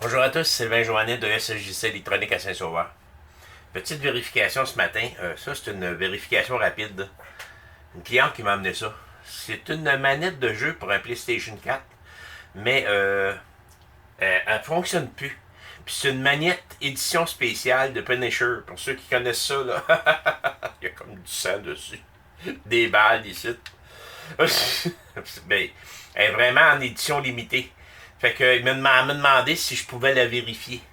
Bonjour à tous, c'est Sylvain Joannet de SJC Électronique à Saint-Sauveur. Petite vérification ce matin. Ça, c'est une vérification rapide. Une cliente qui m'a amené ça. C'est une manette de jeu pour un PlayStation 4, mais elle ne fonctionne plus. Puis c'est une manette édition spéciale de Punisher. Pour ceux qui connaissent ça, là, il y a comme du sang dessus. Des balles ici. Ben, elle est vraiment en édition limitée. Fait que il m'a demandé si je pouvais la vérifier.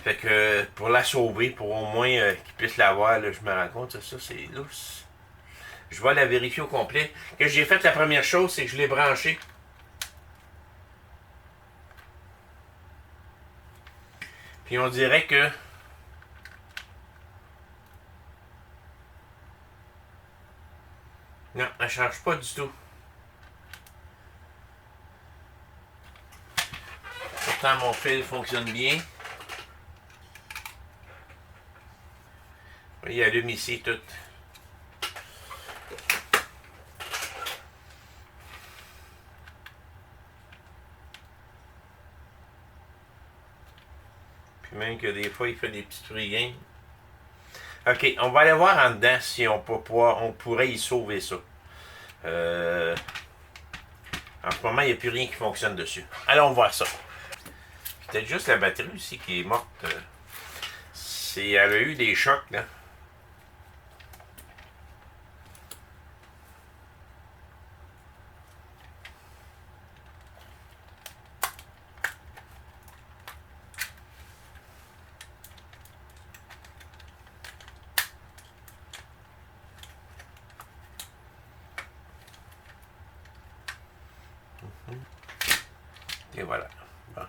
Fait que pour la sauver, pour au moins qu'il puisse la voir, là, je me rends compte, ça c'est lousse. Je vais la vérifier au complet. Que j'ai fait la première chose, c'est que je l'ai branché. Puis on dirait que non, elle change pas du tout. Pourtant mon fil fonctionne bien. Il allume ici tout. Puis même que des fois il fait des petits trucs. Ok, on va aller voir en dedans si on pourrait y sauver ça. En ce moment, il n'y a plus rien qui fonctionne dessus. Allons voir ça. Peut-être juste la batterie aussi qui est morte. Elle a eu des chocs, là. Et voilà. Bon.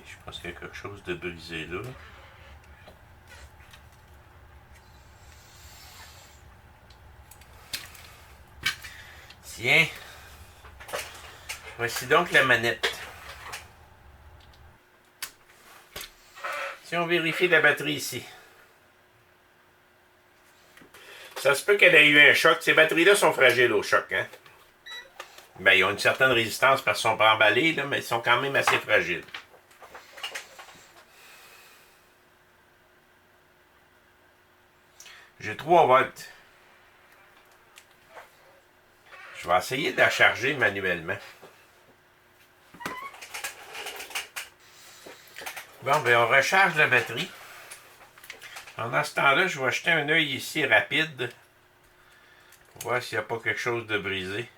Je pense qu'il y a quelque chose de brisé là. Tiens. Voici donc la manette. Si on vérifie la batterie ici. Ça se peut qu'elle ait eu un choc. Ces batteries-là sont fragiles au choc, hein? Ben, ils ont une certaine résistance parce qu'ils sont pas emballés, là, mais ils sont quand même assez fragiles. J'ai 3 volts. Je vais essayer de la charger manuellement. Bon, ben on recharge la batterie. Pendant ce temps-là, je vais jeter un œil ici rapide pour voir s'il n'y a pas quelque chose de brisé.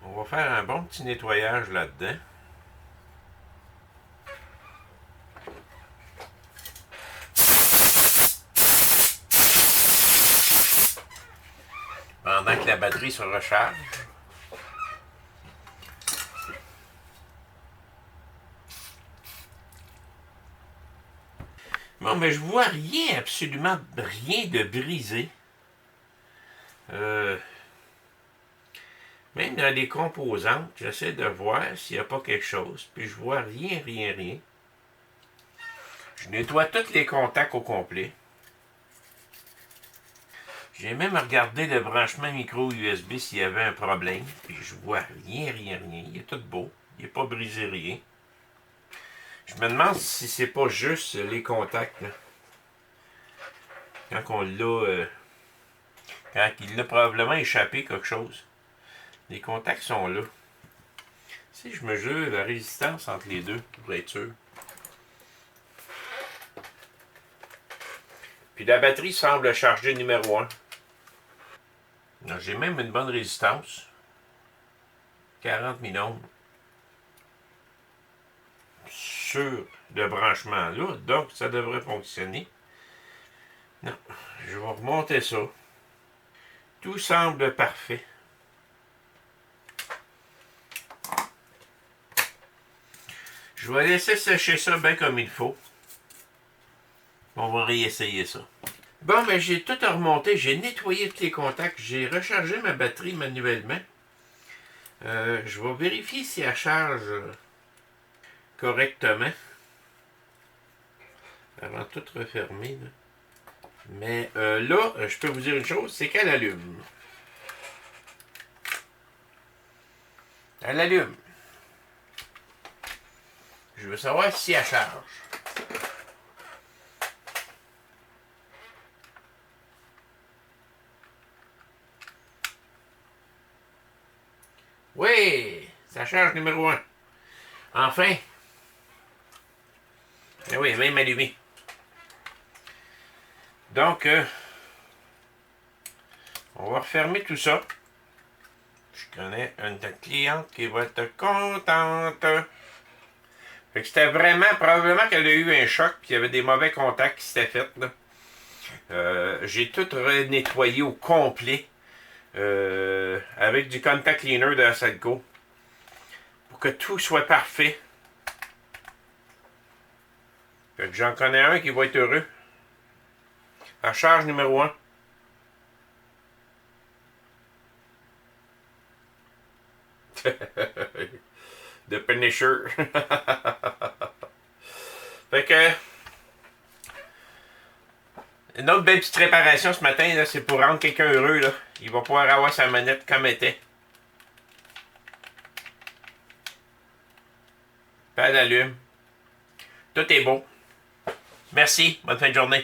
On va faire un bon petit nettoyage là-dedans. Pendant que la batterie se recharge. Bon, mais je vois rien, absolument rien de brisé. Même dans les composantes, j'essaie de voir s'il n'y a pas quelque chose. Puis je vois rien, rien, rien. Je nettoie tous les contacts au complet. J'ai même regardé le branchement micro USB s'il y avait un problème. Puis je vois rien, rien, rien. Il est tout beau. Il n'est pas brisé rien. Je me demande si c'est pas juste les contacts. Là. Quand on l'a... quand il a probablement échappé quelque chose. Les contacts sont là. Si je mesure la résistance entre les deux, pour être sûr. Puis la batterie semble charger numéro 1. J'ai même une bonne résistance. 40 000 ohms. sur le branchement là, donc ça devrait fonctionner. Non, je vais remonter ça. Tout semble parfait. Je vais laisser sécher ça bien comme il faut. On va réessayer ça. Bon, mais j'ai tout remonté, j'ai nettoyé tous les contacts, j'ai rechargé ma batterie manuellement. Je vais vérifier si elle charge correctement. Avant de tout refermer. Là. Mais là, je peux vous dire une chose, c'est qu'elle allume. Elle allume. Je veux savoir si elle charge. Oui, ça charge numéro 1. Enfin. Eh oui, même allumé. Donc, on va refermer tout ça. Je connais une cliente qui va être contente. Fait que c'était vraiment, probablement qu'elle a eu un choc, puis il y avait des mauvais contacts qui s'étaient faits. J'ai tout nettoyé au complet avec du contact cleaner de Asadco pour que tout soit parfait. Fait que j'en connais un qui va être heureux. La charge numéro 1. The Punisher. Fait que une autre belle petite réparation ce matin, là, c'est pour rendre quelqu'un heureux. Là. Il va pouvoir avoir sa manette comme était. Pas d'allume. Tout est beau. Merci. Bonne fin de journée.